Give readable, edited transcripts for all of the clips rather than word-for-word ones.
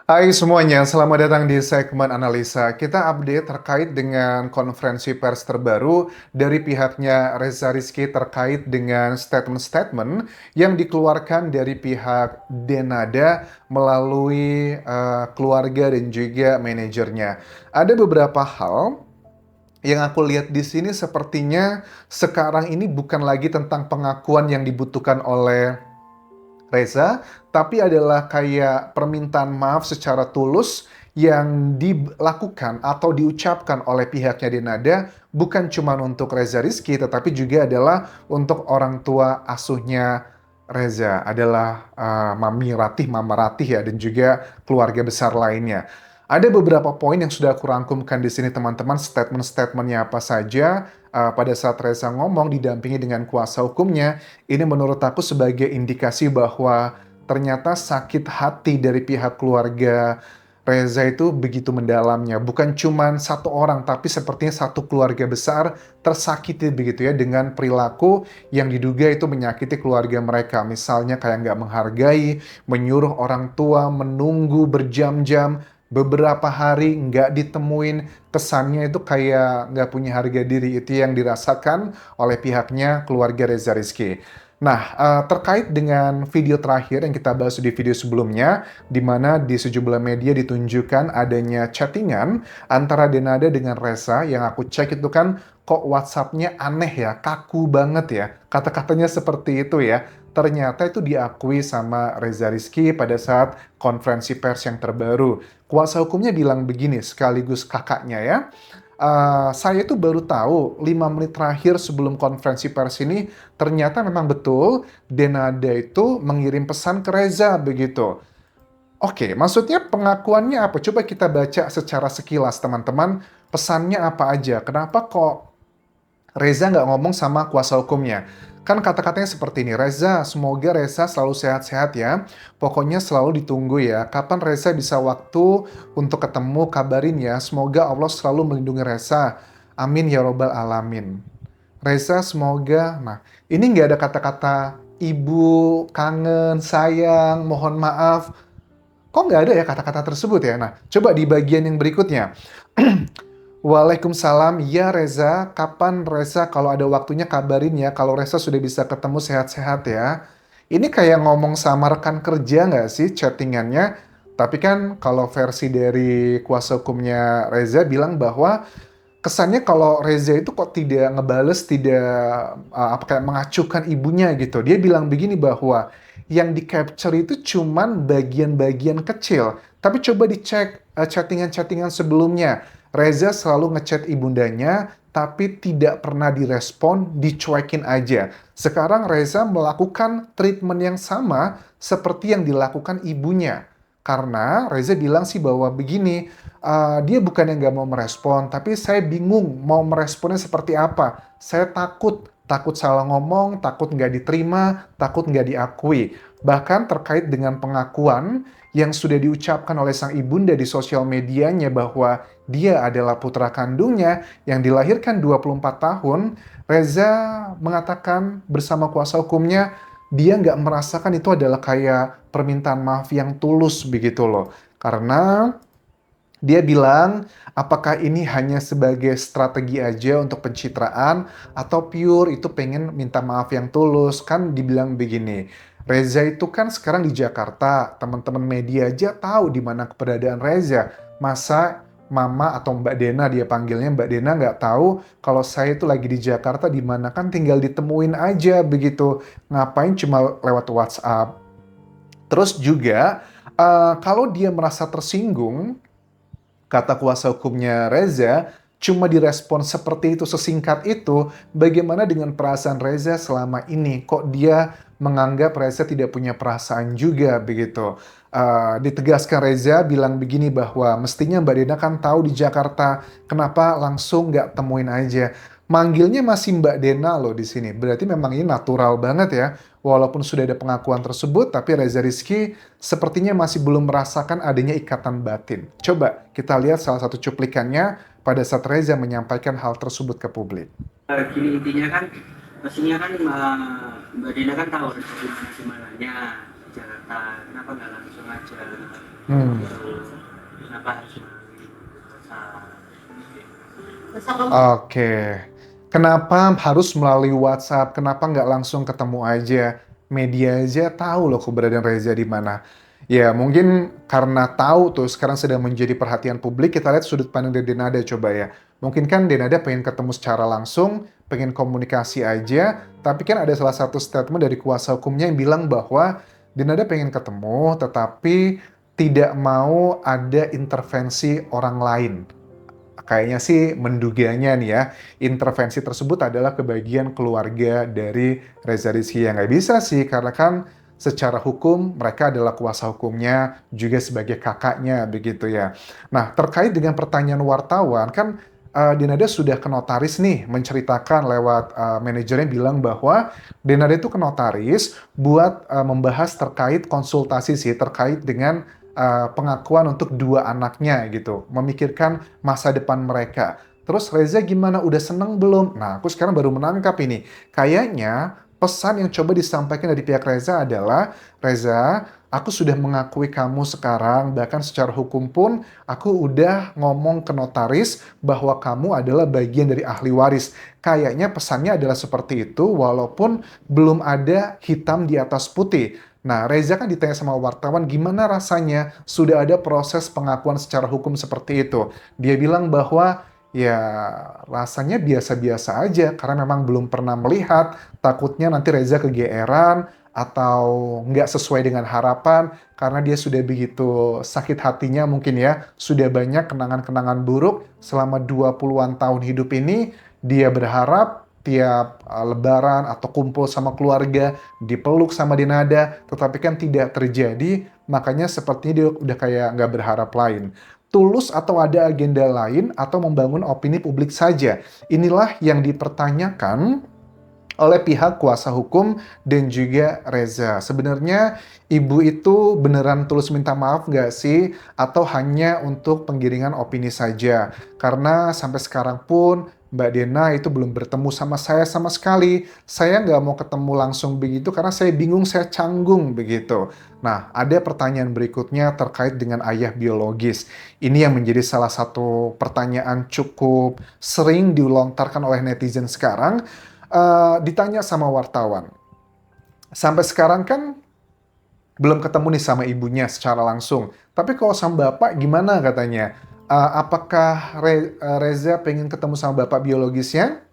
Hai semuanya, selamat datang di segmen analisa. Kita update terkait dengan konferensi pers terbaru dari pihaknya Reza Rizky terkait dengan statement-statement yang dikeluarkan dari pihak Denada melalui keluarga dan juga manajernya. Ada beberapa hal yang aku lihat di sini sepertinya sekarang ini bukan lagi tentang pengakuan yang dibutuhkan oleh Reza, tapi adalah kayak permintaan maaf secara tulus yang dilakukan atau diucapkan oleh pihaknya Denada bukan cuma untuk Reza Rizky tetapi juga adalah untuk orang tua asuhnya Reza adalah Mami Ratih, Mama Ratih ya dan juga keluarga besar lainnya. Ada beberapa poin yang sudah aku rangkumkan di sini teman-teman, statement-statementnya apa saja pada saat Reza ngomong didampingi dengan kuasa hukumnya. Ini menurut aku sebagai indikasi bahwa ternyata sakit hati dari pihak keluarga Reza itu begitu mendalamnya. Bukan cuma satu orang, tapi sepertinya satu keluarga besar tersakiti begitu ya dengan perilaku yang diduga itu menyakiti keluarga mereka. Misalnya kayak nggak menghargai, menyuruh orang tua menunggu berjam-jam, beberapa hari nggak ditemuin, kesannya itu kayak nggak punya harga diri. Itu yang dirasakan oleh pihaknya keluarga Reza Rizky. Nah, terkait dengan video terakhir yang kita bahas di video sebelumnya, di mana di sejumlah media ditunjukkan adanya chattingan antara Denada dengan Reza, yang aku cek itu kan kok WhatsApp-nya aneh ya, kaku banget ya, kata-katanya seperti itu ya. Ternyata itu diakui sama Reza Rizky pada saat konferensi pers yang terbaru. Kuasa hukumnya bilang begini, sekaligus kakaknya ya. Saya itu baru tahu 5 menit terakhir sebelum konferensi pers ini ternyata memang betul Denada itu mengirim pesan ke Reza begitu. Oke, maksudnya pengakuannya apa? Coba kita baca secara sekilas teman-teman. Pesannya apa aja? Kenapa kok Reza nggak ngomong sama kuasa hukumnya? Kan kata-katanya seperti ini, Reza, semoga Reza selalu sehat-sehat ya. Pokoknya selalu ditunggu ya. Kapan Reza bisa waktu untuk ketemu, kabarin ya. Semoga Allah selalu melindungi Reza. Amin ya robbal alamin. Reza, semoga... Nah, ini nggak ada kata-kata ibu, kangen, sayang, mohon maaf. Kok nggak ada ya kata-kata tersebut ya? Nah, coba di bagian yang berikutnya. Waalaikumsalam, ya Reza, kapan Reza kalau ada waktunya kabarin ya, kalau Reza sudah bisa ketemu sehat-sehat ya. Ini kayak ngomong sama rekan kerja nggak sih chattingannya? Tapi kan kalau versi dari kuasa hukumnya Reza bilang bahwa kesannya kalau Reza itu kok tidak ngebales, tidak apa kayak mengacuhkan ibunya gitu. Dia bilang begini bahwa yang di capture itu cuman bagian-bagian kecil. Tapi coba dicek chattingan-chattingan sebelumnya. Reza selalu ngechat ibundanya, tapi tidak pernah direspon, dicuekin aja. Sekarang Reza melakukan treatment yang sama seperti yang dilakukan ibunya. Karena Reza bilang sih bahwa begini, dia bukan yang nggak mau merespon, tapi saya bingung mau meresponnya seperti apa. Saya takut, takut salah ngomong, takut nggak diterima, takut nggak diakui. Bahkan terkait dengan pengakuan yang sudah diucapkan oleh sang ibunda di sosial medianya bahwa dia adalah putra kandungnya yang dilahirkan 24 tahun, Reza mengatakan bersama kuasa hukumnya, dia nggak merasakan itu adalah kayak permintaan maaf yang tulus begitu loh. Karena dia bilang, apakah ini hanya sebagai strategi aja untuk pencitraan atau pure itu pengen minta maaf yang tulus? Kan dibilang begini, Reza itu kan sekarang di Jakarta, teman-teman media aja tahu di mana keberadaan Reza. Masa Mama atau Mbak Dena dia panggilnya Mbak Dena nggak tahu kalau saya itu lagi di Jakarta di mana kan tinggal ditemuin aja begitu. Ngapain cuma lewat WhatsApp? Terus juga kalau dia merasa tersinggung, kata kuasa hukumnya Reza, cuma direspon seperti itu, sesingkat itu, bagaimana dengan perasaan Reza selama ini? Kok dia menganggap Reza tidak punya perasaan juga begitu? Ditegaskan Reza bilang begini bahwa mestinya Mbak Dena kan tahu di Jakarta, kenapa langsung nggak temuin aja? Manggilnya masih Mbak Dena loh di sini. Berarti memang ini natural banget ya. Walaupun sudah ada pengakuan tersebut, tapi Reza Rizky sepertinya masih belum merasakan adanya ikatan batin. Coba kita lihat salah satu cuplikannya pada saat Reza menyampaikan hal tersebut ke publik. Gini intinya kan, pastinya kan Mbak Dina kan tahu gimana gimananya kata, kenapa nggak langsung aja Hmm. gitu, kenapa harus melalui WhatsApp. Oke. Kenapa harus melalui WhatsApp? Kenapa nggak langsung ketemu aja? Media aja tahu loh keberadaan Reza di mana. Ya, mungkin karena tahu tuh sekarang sedang menjadi perhatian publik, kita lihat sudut pandang dari Denada coba ya. Mungkin kan Denada pengen ketemu secara langsung, pengen komunikasi aja, tapi kan ada salah satu statement dari kuasa hukumnya yang bilang bahwa Denada pengen ketemu, tetapi tidak mau ada intervensi orang lain. Kayaknya sih menduganya nih ya, intervensi tersebut adalah kebagian keluarga dari Reza Rizky. Ya nggak bisa sih, karena kan secara hukum mereka adalah kuasa hukumnya juga sebagai kakaknya begitu ya. Nah, terkait dengan pertanyaan wartawan, kan Denada sudah ke notaris nih menceritakan lewat manajernya bilang bahwa Denada itu ke notaris buat membahas terkait konsultasi sih, terkait dengan pengakuan untuk dua anaknya gitu, memikirkan masa depan mereka. Terus Reza gimana? Udah seneng belum? Nah, aku sekarang baru menangkap ini. Kayaknya pesan yang coba disampaikan dari pihak Reza adalah, Reza, aku sudah mengakui kamu sekarang, bahkan secara hukum pun aku udah ngomong ke notaris bahwa kamu adalah bagian dari ahli waris. Kayaknya pesannya adalah seperti itu, walaupun belum ada hitam di atas putih. Nah, Reza kan ditanya sama wartawan gimana rasanya sudah ada proses pengakuan secara hukum seperti itu. Dia bilang bahwa ya rasanya biasa-biasa aja karena memang belum pernah melihat, takutnya nanti Reza kegeeran atau nggak sesuai dengan harapan karena dia sudah begitu sakit hatinya mungkin ya, sudah banyak kenangan-kenangan buruk selama 20-an tahun hidup ini, dia berharap tiap lebaran atau kumpul sama keluarga dipeluk sama Denada, tetapi kan tidak terjadi, makanya sepertinya dia udah kayak nggak berharap lain. Tulus atau ada agenda lain atau membangun opini publik saja. Inilah yang dipertanyakan oleh pihak kuasa hukum dan juga Reza. Sebenarnya ibu itu beneran tulus minta maaf nggak sih? Atau hanya untuk penggiringan opini saja? Karena sampai sekarang pun Mbak Dena itu belum bertemu sama saya sama sekali. Saya nggak mau ketemu langsung begitu karena saya bingung, saya canggung begitu. Nah, ada pertanyaan berikutnya terkait dengan ayah biologis. Ini yang menjadi salah satu pertanyaan cukup sering dilontarkan oleh netizen sekarang. Ditanya sama wartawan, sampai sekarang kan belum ketemu nih sama ibunya secara langsung. Tapi kalau sama bapak gimana katanya? Apakah Reza pengen ketemu sama bapak biologisnya?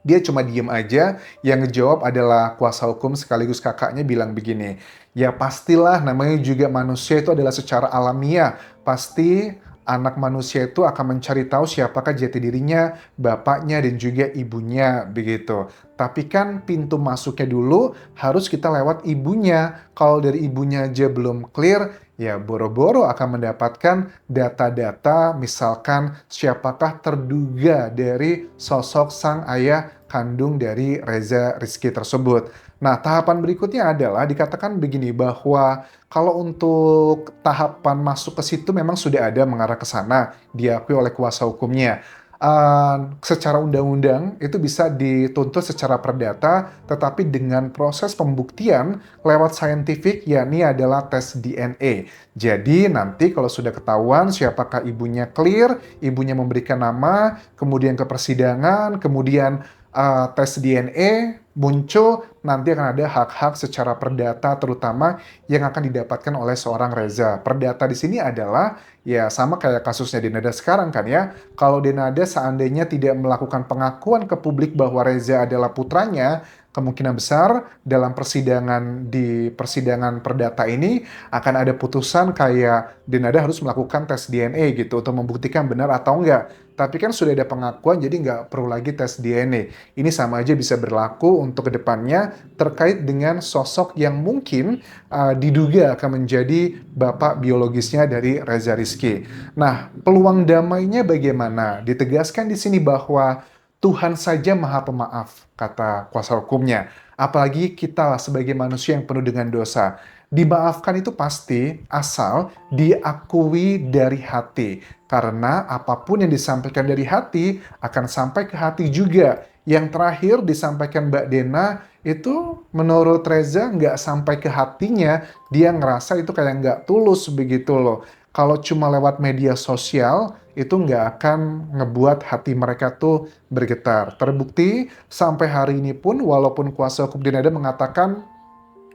Dia cuma diem aja, yang ngejawab adalah kuasa hukum sekaligus kakaknya bilang begini, ya pastilah namanya juga manusia itu adalah secara alamiah, pasti anak manusia itu akan mencari tahu siapakah jati dirinya, bapaknya dan juga ibunya begitu. Tapi kan pintu masuknya dulu harus kita lewat ibunya. Kalau dari ibunya aja belum clear, ya boro-boro akan mendapatkan data-data misalkan siapakah terduga dari sosok sang ayah kandung dari Reza Rizky tersebut. Nah, tahapan berikutnya adalah dikatakan begini bahwa kalau untuk tahapan masuk ke situ memang sudah ada mengarah ke sana, diakui oleh kuasa hukumnya. Secara undang-undang itu bisa dituntut secara perdata, tetapi dengan proses pembuktian lewat saintifik, yakni adalah tes DNA. Jadi nanti kalau sudah ketahuan siapakah ibunya clear, ibunya memberikan nama, kemudian ke persidangan, kemudian tes DNA muncul, nanti akan ada hak-hak secara perdata terutama yang akan didapatkan oleh seorang Reza. Perdata di sini adalah ya sama kayak kasusnya Denada sekarang kan ya. Kalau Denada seandainya tidak melakukan pengakuan ke publik bahwa Reza adalah putranya, kemungkinan besar dalam persidangan di persidangan perdata ini akan ada putusan kayak Denada harus melakukan tes DNA gitu untuk membuktikan benar atau enggak. Tapi kan sudah ada pengakuan, jadi nggak perlu lagi tes DNA. Ini sama aja bisa berlaku untuk kedepannya terkait dengan sosok yang mungkin diduga akan menjadi bapak biologisnya dari Reza Rizky. Nah, peluang damainya bagaimana? Ditegaskan di sini bahwa Tuhan saja maha pemaaf, kata kuasa hukumnya. Apalagi kita sebagai manusia yang penuh dengan dosa. Dimaafkan itu pasti asal diakui dari hati. Karena apapun yang disampaikan dari hati akan sampai ke hati juga. Yang terakhir disampaikan Mbak Dena itu menurut Reza nggak sampai ke hatinya, dia ngerasa itu kayak nggak tulus begitu loh. Kalau cuma lewat media sosial, itu nggak akan ngebuat hati mereka tuh bergetar. Terbukti sampai hari ini pun walaupun kuasa hukum Denada mengatakan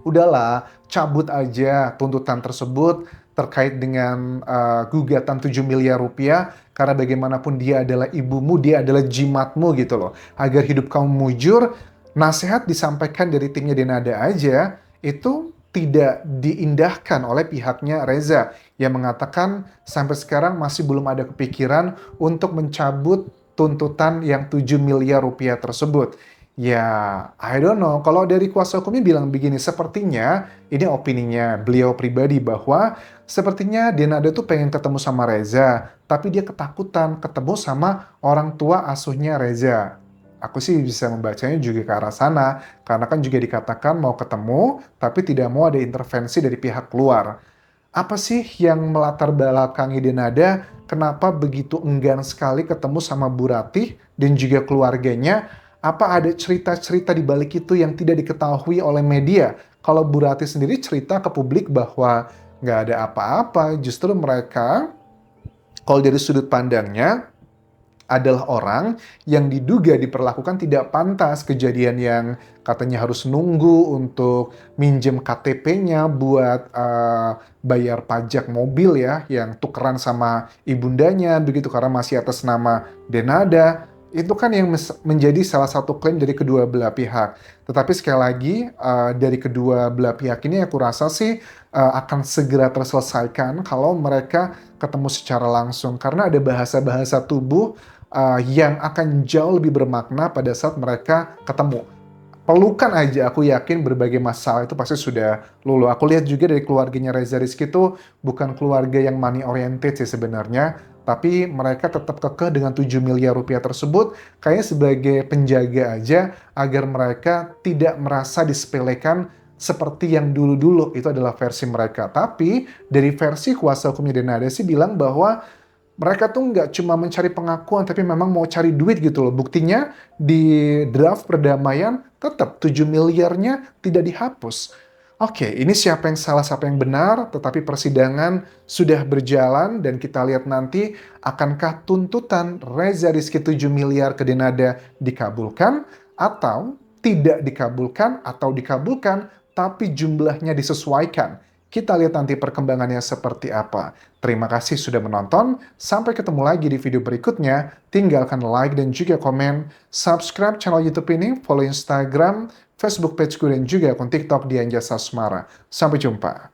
udahlah, cabut aja tuntutan tersebut terkait dengan gugatan 7 miliar rupiah karena bagaimanapun dia adalah ibumu, dia adalah jimatmu gitu loh. Agar hidup kamu mujur, nasihat disampaikan dari timnya Denada aja itu tidak diindahkan oleh pihaknya Reza yang mengatakan sampai sekarang masih belum ada kepikiran untuk mencabut tuntutan yang 7 miliar rupiah tersebut. Ya, I don't know. Kalau dari kuasa hukumnya bilang begini, sepertinya ini opininya beliau pribadi bahwa sepertinya Denada tuh pengen ketemu sama Reza, tapi dia ketakutan ketemu sama orang tua asuhnya Reza. Aku sih bisa membacanya juga ke arah sana, karena kan juga dikatakan mau ketemu, tapi tidak mau ada intervensi dari pihak luar. Apa sih yang melatar belakangi Denada? Kenapa begitu enggan sekali ketemu sama Bu Ratih dan juga keluarganya? Apa ada cerita-cerita di balik itu yang tidak diketahui oleh media? Kalau Bu Ratih sendiri cerita ke publik bahwa nggak ada apa-apa, justru mereka, kalau dari sudut pandangnya, adalah orang yang diduga diperlakukan tidak pantas, kejadian yang katanya harus nunggu untuk minjem KTP-nya buat bayar pajak mobil ya, yang tukeran sama ibundanya begitu karena masih atas nama Denada. Itu kan yang menjadi salah satu klaim dari kedua belah pihak. Tetapi sekali lagi dari kedua belah pihak ini aku rasa sih akan segera terselesaikan kalau mereka ketemu secara langsung karena ada bahasa-bahasa tubuh yang akan jauh lebih bermakna pada saat mereka ketemu. Pelukan aja aku yakin berbagai masalah itu pasti sudah luluh. Aku lihat juga dari keluarganya Reza Rizky itu bukan keluarga yang money oriented sih sebenarnya, tapi mereka tetap kekeh dengan 7 miliar rupiah tersebut kayaknya sebagai penjaga aja agar mereka tidak merasa disepelekan seperti yang dulu-dulu. Itu adalah versi mereka. Tapi dari versi kuasa hukumnya Denada sih bilang bahwa mereka tuh nggak cuma mencari pengakuan, tapi memang mau cari duit gitu loh. Buktinya di draft perdamaian tetap 7 miliarnya tidak dihapus. Oke, ini siapa yang salah, siapa yang benar, tetapi persidangan sudah berjalan dan kita lihat nanti akankah tuntutan Reza Rizky 7 miliar ke Denada dikabulkan atau tidak dikabulkan atau dikabulkan tapi jumlahnya disesuaikan. Kita lihat nanti perkembangannya seperti apa. Terima kasih sudah menonton. Sampai ketemu lagi di video berikutnya. Tinggalkan like dan juga komen. Subscribe channel YouTube ini, follow Instagram, Facebook pageku dan juga akun TikTok Dian Jasa Asmara. Sampai jumpa.